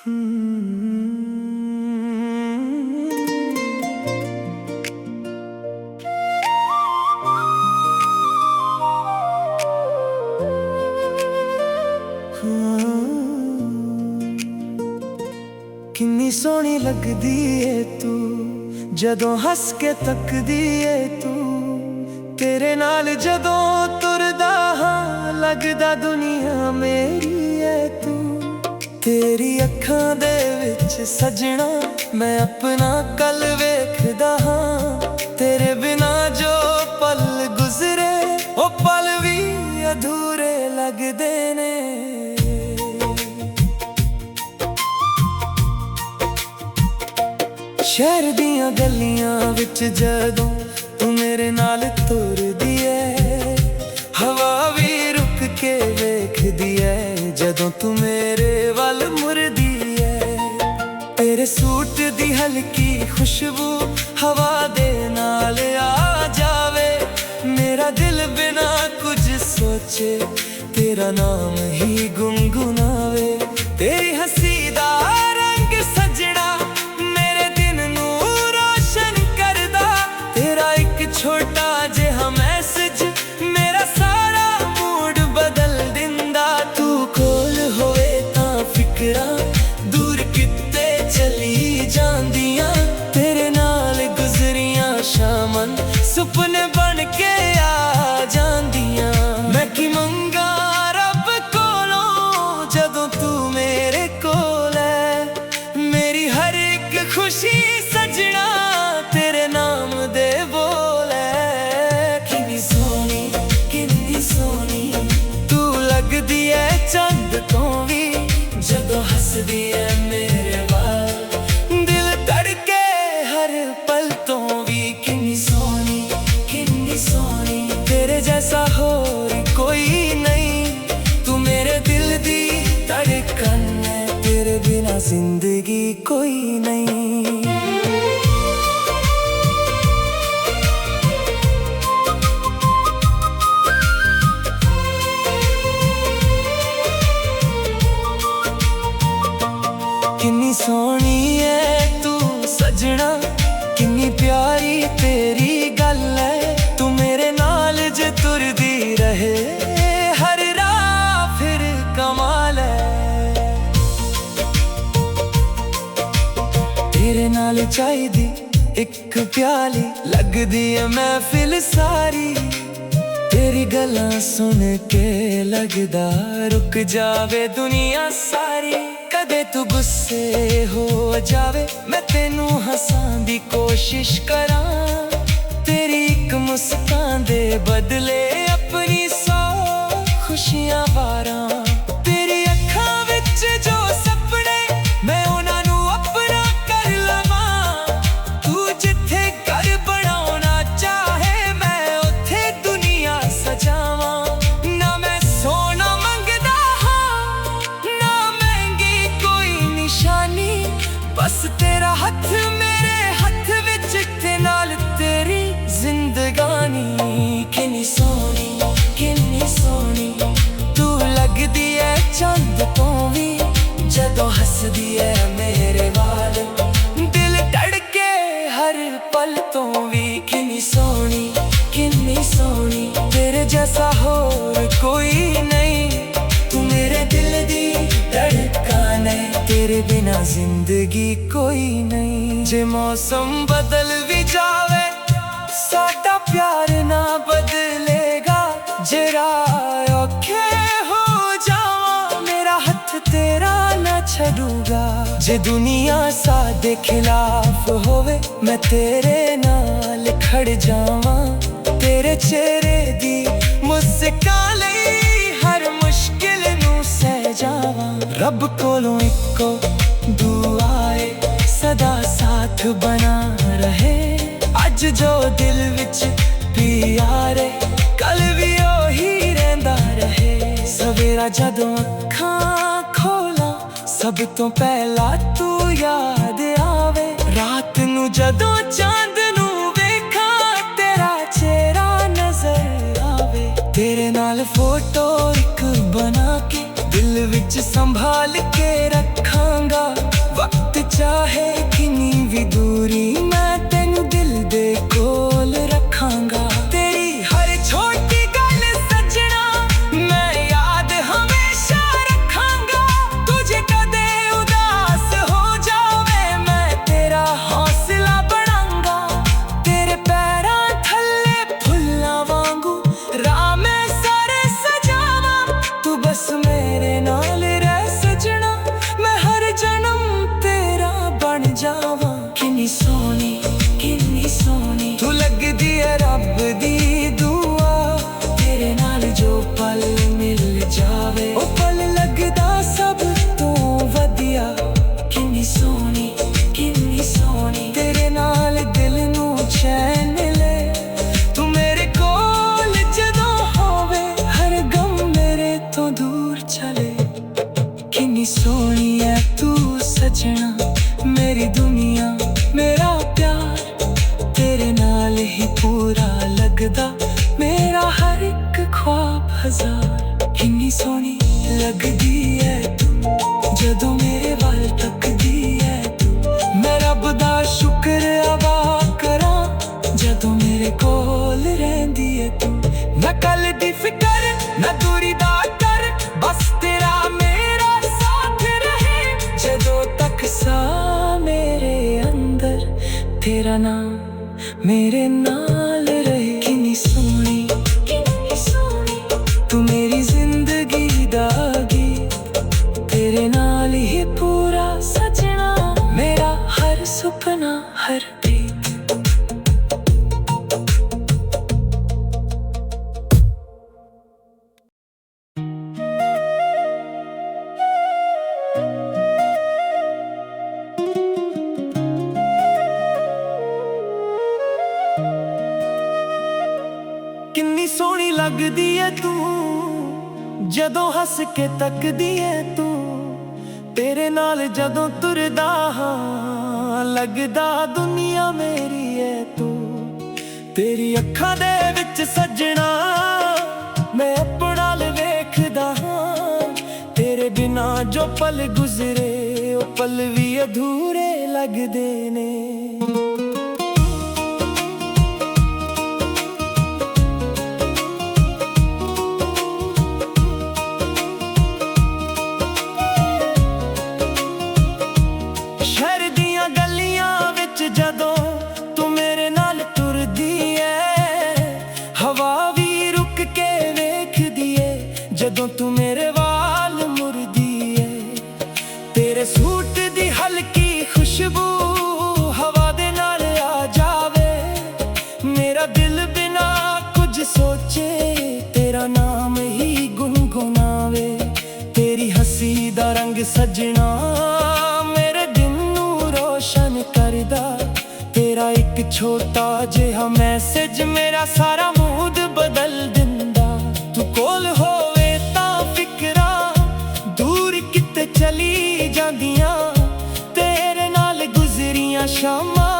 किन्नी सोहनी लगदी ए तू जदों हस के तकदी ए तू। तेरे नाल जदों तुरदा हां लगदा दुनिया मेरी ए तू। तेरी अखां दे विच सजना मैं अपना कल वेखदा हां। तेरे बिना जो पल गुजरे ओ पल भी अधूरे लगदे ने। शहर दियां गलियां विच जदों तू मेरे नाल तुरदी ऐ। हवा भी रुक के वेखदी ऐ जदों तू मेरे वल मुड़दी ऐ। तेरे सूट दी हल्की खुशबू हवा दे नाल आ जावे। मेरा दिल बिना कुछ सोचे तेरा नाम ही गुनगुनावे। तेरी हंसी दा रंग सजना छोटा जिहा मैसेज मेरा सारा मूड बदल दिंदा। तू कोल होए तां फिकरां दूर किते चली जांदियां। तेरे नाल गुजरियां शामां सुपने बन के आ जांदियां। मैं की मंगा रब कोलों जदों तू मेरे कोल है। मेरी हर एक खुशी सजना तेरे नाम दे चंद तो भी जदों हसदी है मेरे वाल। दिल धड़के हर पल तो भी किन्नी सोहनी तेरे जैसा होर कोई नहीं। तू मेरे दिल दी धड़कन है तेरे बिना जिंदगी कोई नहीं। किन्नी सोहनी है तू सजना किन्नी प्यारी तेरी गल है। तू मेरे नाल जे तुरदी रहे हर राह फिर कमाल है। तेरे नाल चाहिदी एक प्याली लगदी है महफिल सारी। तेरी गल्लां सुन के लगदा रुक जावे दुनिया सारी। कदे तू गुस्से हो जावे मैं तेनू हंसान दी कोशिश करां। तेरी एक मुस्कान दे बदले अपनी 100 खुशियां वारां। तेरी अखां विच जो सपने मैं उन्हां नू अपना कर लवां। तू जिथे घर बनाउणा चाहे मैं उत्थे दुनिया सजावां। ना मैं सोना मंगदा हां ना महंगी कोई निशानी। बस तेरा हथ मेरे हथ विच ते नाल तेरी जिंदगानी। किन्नी सोहनी तू लगदी है चंद तो भी जदों हसदी है मेरे वाल। दिल धड़के हर पल तो भी किन्नी सोहनी तेरे जैसा होर कोई नहीं। तू मेरे दिल दी धड़कन है तेरे बिना जिंदगी कोई नहीं। जे मौसम बदल भी जावे साडा प्यार ना बदलेगा। जरा औखे हो जावां मेरा हथ तेरा ना छड़ूगा। जे दुनिया साडे खिलाफ होवे मैं तेरे नाल खड़ जावां। तेरे चेहरे दी मुस्कान लई हर मुश्किल नू सह जावां। रब कोलों इक्को दुआ है सदा साथ बना रहे। अज जो दिल विच प्यार है कल भी ओही रहिंदा रहे। सवेरा जदों अखां खोलां सब तो पहला तू याद आवे। रात नू जदों चांद नू वेखां तेरा चेहरा नजर आवे। तेरे नाल फोटो एक बना के दिल विच संभाल के रखांगा। रहांगा। वक्त चाहे किन्नी भी दूरी, मैं तेनू दिल दे कोल रखांगा। तेरी हर छोटी गल सजना मैं याद हमेशा रखांगा। तुझे कदे उदास हो जावे मैं तेरा हौसला बनांगा। तेरे पैरां थल्ले फुल्लां वांगू राह मैं सारे सजावा। तू बस मेरे नाल रह सजना, मैं हर जन्म तेरा बन जावा। किन्नी सोहनी तू लगदी है रब दी दुआ। तेरे नाल जो पल मिल जावे ओ पल लगदा सब तो वधिया। किन्नी सोहनी तेरे नाल दिल नू चैन मिले। तू मेरे कोल जदों होवे हर गम मेरे तो दूर चले। किन्नी सोहनी है तू सजना, मेरी दुनिया मेरा प्यार। तेरे नाल ही पूरा लगदा मेरा हर एक ख्वाब हजार। किन्नी सोहनी लगदी है तू जदों मेरे वाल तकदी है तू। मैं रब दा शुक्र अदा करां जदों मेरे कोल रहिंदी है तू। ना कल दी फिकर ना दूरी दा डर, बस तेरा मेरा साथ रहे जदों तक सा मेरे अंदर। तेरा नाम मेरे नाल रहे। किन्नी सोहनी तू मेरी जिंदगी दागी। तेरे नाल ही पूरा सजना मेरा हर सुपना हर प्रीत। किन्नी सोहनी लगदी है तू जदों हस के तकदी है तू। तेरे नाल जदों तुरदा हां लगदा दुनिया मेरी है तू। तेरी अखां दे विच सजना मैं अपना वेखदा हां। तेरे बिना जो पल गुजरे ओ पल भी अधूरे लगदे ने। जदों तू मेरे नाल तुरदी है हवा भी रुक के वेखदी है। जदों तू मेरे वाल मुड़दी है तेरे सूट दी हल्की खुशबू हवा दे नाल आ जावे। मेरा दिल बिना कुछ सोचे तेरा नाम ही गुनगुनावे। तेरी हंसी दा रंग सजना मेरे दिन नू रोशन करदा। तेरा एक छोटा जिहा मैसेज मेरा सारा मूड बदल दिंदा। तू कोल होवे तां फिकरां दूर किते चली जांदियां। तेरे नाल गुजरियां शामां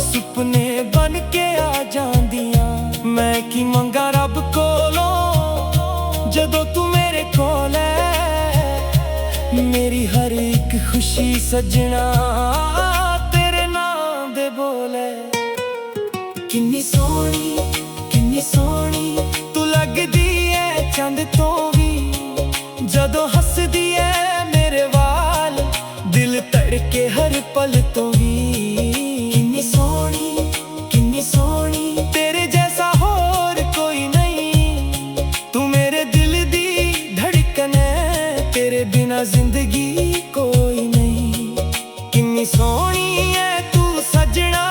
सुपने बन के आ जांदियां। मैं की मंगा रब कोलों जदों तू मेरे कोल है। मेरी हर एक खुशी सजना बोले। किन्नी सोहनी तू लगदी है चंद तो भी जदों हसदी है मेरे वाल दिल तड़के हर पल तो भी। किन्नी सोहनी तेरे जैसा होर कोई नहीं। तू मेरे दिल दी धड़कन है तेरे बिना जिंदगी कोई नहीं। किन्नी सोहनी है सजना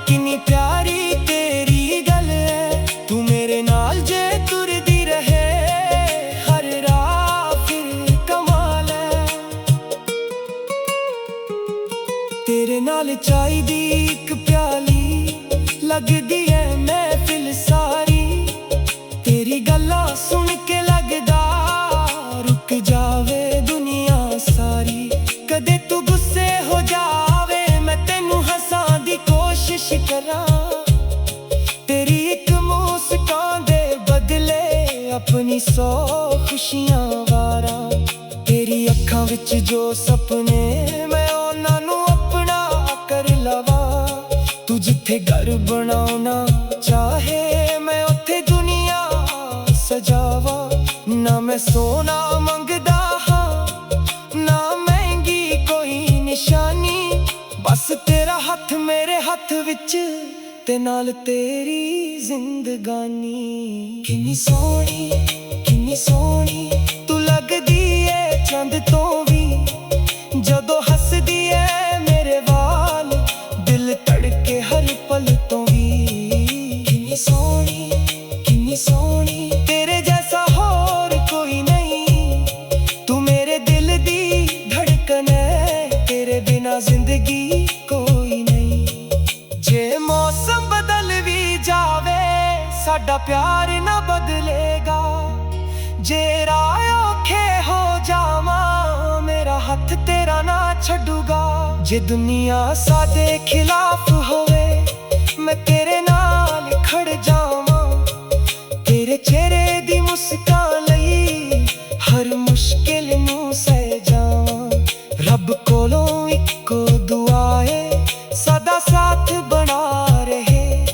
किन्नी प्यारी तेरी गल है। तू मेरे नाल जे तुरदी रहे हर राह फिर कमाल है। तेरे नाल चाय दी एक प्याली लगदी है महफिल सारी। तेरी गल्लां सुन के लगदा रुक जावे दुनिया सारी। कदे तू गुस्से हो जावे मैं तेनू हंसा दी कोशिश करां। तेरी एक मुस्कान दे बदले अपनी 100 खुशियां वारा। तेरी अखां विच ਵਿੱਚ ਜੋ ਸੁਪਨੇ ਮੈਂ ਉਹਨਾਂ ਨੂੰ ਆਪਣਾ ਕਰ ਲਵਾਂ। ਤੂੰ ਜਿੱਥੇ ਘਰ ਬਣਾਉਣਾ ਚਾਹੇ ਮੈਂ ਉੱਥੇ ਦੁਨੀਆ ਸਜਾਵਾਂ। ਨਾ ਮੈਂ ਸੋਨਾ ਮੰਗਦਾ ਹਾਂ ਨਾ ਮਹਿੰਗੀ ਕੋਈ ਨਿਸ਼ਾਨੀ, ਬਸ ਤੇਰਾ ਹੱਥ ਮੇਰੇ ਹੱਥ ਵਿੱਚ ਤੇ ਨਾਲ ਤੇਰੀ ਜ਼ਿੰਦਗਾਨੀ। ਕਿੰਨੀ ਸੋਹਣੀ ਤੂੰ ਲੱਗਦੀ ਏ ਚੰਦ ਤੋਂ ਵੀ, ਜਦੋਂ ਹੱਸਦੀ ਏ ਮੇਰੇ ਵਾਲ ਦਿਲ ਧੜਕੇ ਹਰ ਪਲ ਤੋਂ ਵੀ। ਕਿੰਨੀ ਸੋਹਣੀ ਤੇਰੇ ਜੈਸਾ ਹੋਰ ਕੋਈ ਨਹੀਂ, ਤੂੰ ਮੇਰੇ ਦਿਲ ਦੀ ਧੜਕਨ ਹੈ, ਤੇਰੇ ਬਿਨਾ ਜ਼ਿੰਦਗੀ ਕੋਈ ਨਹੀਂ। ਜੇ ਮੌਸਮ ਬਦਲ ਵੀ ਜਾਵੇ ਸਾਡਾ ਪਿਆਰ ਨਾ ਬਦਲੇਗਾ, ਜੇ ਰਾਹ ਔਖੇ ਹੋ ਜਾਵਾਂ ਮੇਰਾ ਹੱਥ ਤੇਰਾ ਨਾ ਛੱਡੂਗਾ। ਜੇ ਦੁਨੀਆ ਸਾਡੇ ਖਿਲਾਫ ਹੋਵੇ ਮੈਂ ਤੇਰੇ ਨਾਲ ਖੜ ਜਾਵਾਂ, ਤੇਰੇ ਚਿਹਰੇ ਦੀ ਮੁਸਕਾਨ ਲਈ ਹਰ ਮੁਸ਼ਕਿਲ ਨੂੰ ਸਹਿ ਜਾਵਾਂ। ਰੱਬ ਕੋਲੋਂ ਇੱਕੋ ਦੁਆ ਏ ਸਦਾ ਸਾਥ ਬਣਾ ਰਹੇ,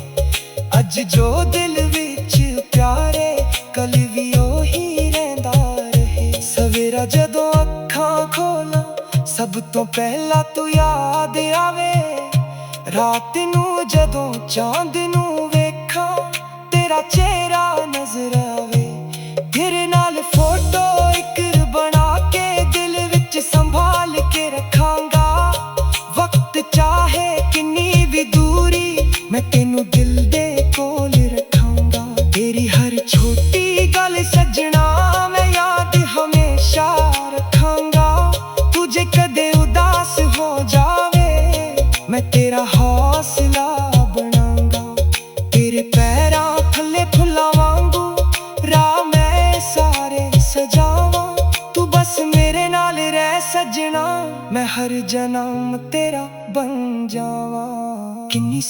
ਅੱਜ ਜੋ ਦਿਲ ਵਿੱਚ ਪਿਆਰੇ ਕੱਲ ਵੀ ਉਹੀ ਰਹਿੰਦਾ ਰਹੇ। ਸਵੇਰਾ ਜਦੋਂ ਅੱਖਾਂ ਖੋਲਾਂ ਸਭ ਤੋਂ ਪਹਿਲਾਂ ਤੂੰ ਯਾਦ ਆਵੇ, ਰਾਤ ਨੂੰ ਜਦੋਂ ਚਾਂਦ ਨੂੰ ਵੇਖਾਂ ਤੇਰਾ ਚਿਹਰਾ ਨਜ਼ਰ ਆਵੇ। ਤੇਰੇ ਨਾਲ ਫੋਟੋ ਇੱਕ ਬਣਾ ਕੇ ਦਿਲ ਵਿੱਚ ਸੰਭਾਲ ਕੇ ਰੱਖਾਂਗਾ, ਵਕਤ ਚਾਹੇ ਕਿੰਨੀ ਵੀ ਦੂਰੀ ਮੈਂ ਤੈਨੂੰ ਦਿਲ ਦੇ ਕੋਲ ਰੱਖਾਂਗਾ। ਤੇਰੀ ਹਰ ਛੋਟੀ ਗੱਲ ਸੱਜਣਾ ਮੈਂ ਯਾਦ ਹਮੇਸ਼ਾ ਰੱਖਾਂਗਾ, ਤੂੰ ਜੇ ਕਦੇ ਉਦਾਸ ਹੋ ਜਾਵੇ ਮੈਂ ਤੇਰਾ ਹੌਸਲਾ ਬਣਾਂਗਾ। ਤੇਰੇ ਪੈਰਾਂ ਥੱਲੇ ਫੁੱਲਾਂ ਵਾਂਗੂ ਰਾਹ ਮੈਂ ਸਾਰੇ ਸਜਾਵਾਂ, ਤੂੰ ਬਸ ਮੇਰੇ ਨਾਲ ਰਹਿ ਸੱਜਣਾ, ਮੈਂ ਹਰ ਜਨਮ ਤੇਰਾ ਬਣ ਜਾਵਾਂ। ਕਿੰਨੀ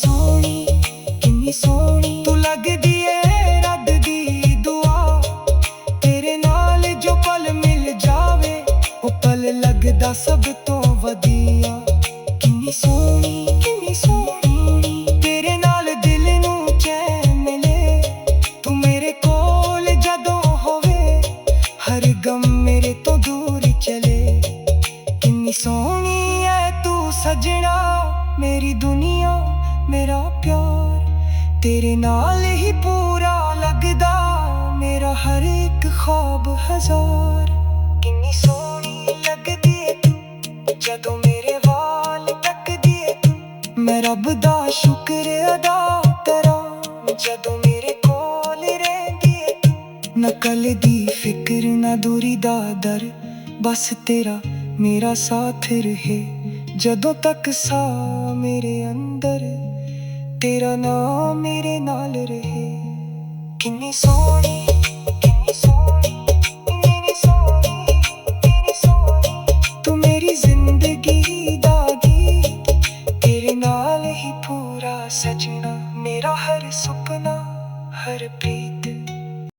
ਸੋਹਣੀ ਤੂੰ ਲੱਗਦੀ ਏ ਰੱਬ ਦੀ ਦੁਆ, ਤੇਰੇ ਨਾਲ ਜੋ ਪਲ ਮਿਲ ਜਾਵੇ ਉਹ ਪਲ ਲੱਗਦਾ ਸਭ ਤੋਂ ਵਧੀਆ। ਕਿੰਨੀ ਸੋਹਣੀ ਤੇਰੇ ਨਾਲ ਦਿਲ ਨੂੰ ਚੈਨ ਮਿਲੇ, ਤੂੰ ਮੇਰੇ ਕੋਲ ਜਦੋਂ ਹੋਵੇ ਹਰ ਗਮ ਮੇਰੇ ਤੋਂ ਦੂਰ ਚਲੇ। ਕਿੰਨੀ ਸੋਹਣੀ ਐ ਤੂੰ ਸੱਜਣਾ, ਮੇਰੀ ਦੁਨੀਆ ਮੇਰਾ ਪਿਆਰ, ਤੇਰੇ ਨਾਲ ਹੀ ਪੂਰਾ ਲੱਗਦਾ ਮੇਰਾ ਹਰ ਇੱਕ ਖ਼ਵਾਬ ਹਜ਼ਾਰ। ਕਿੰਨੀ ਸੋਹਣੀ ਲੱਗਦੀ ਏ ਤੂੰ ਜਦੋਂ ਮੇਰੇ ਵਾਲ ਤੱਕਦੀ ਏ ਤੂੰ, ਮੈਂ ਰੱਬ ਦਾ ਸ਼ੁਕਰ ਅਦਾ ਕਰਾਂ ਜਦੋਂ ਮੇਰੇ ਕੋਲ ਰਹਿੰਦੀ ਏ ਤੂੰ। ਨਾ ਕੱਲ ਦੀ ਫਿਕਰ ਨਾ ਦੂਰੀ ਦਾ ਡਰ, ਬਸ ਤੇਰਾ ਮੇਰਾ ਸਾਥ ਰਹੇ, ਜਦੋਂ ਤੱਕ ਸਾਹ ਮੇਰੇ ਅੰਦਰ ਤੇਰਾ ਨਾਮ ਮੇਰੇ ਨਾਲ ਰਹੇ। ਕਿੰਨੀ ਸੋਹਣੀ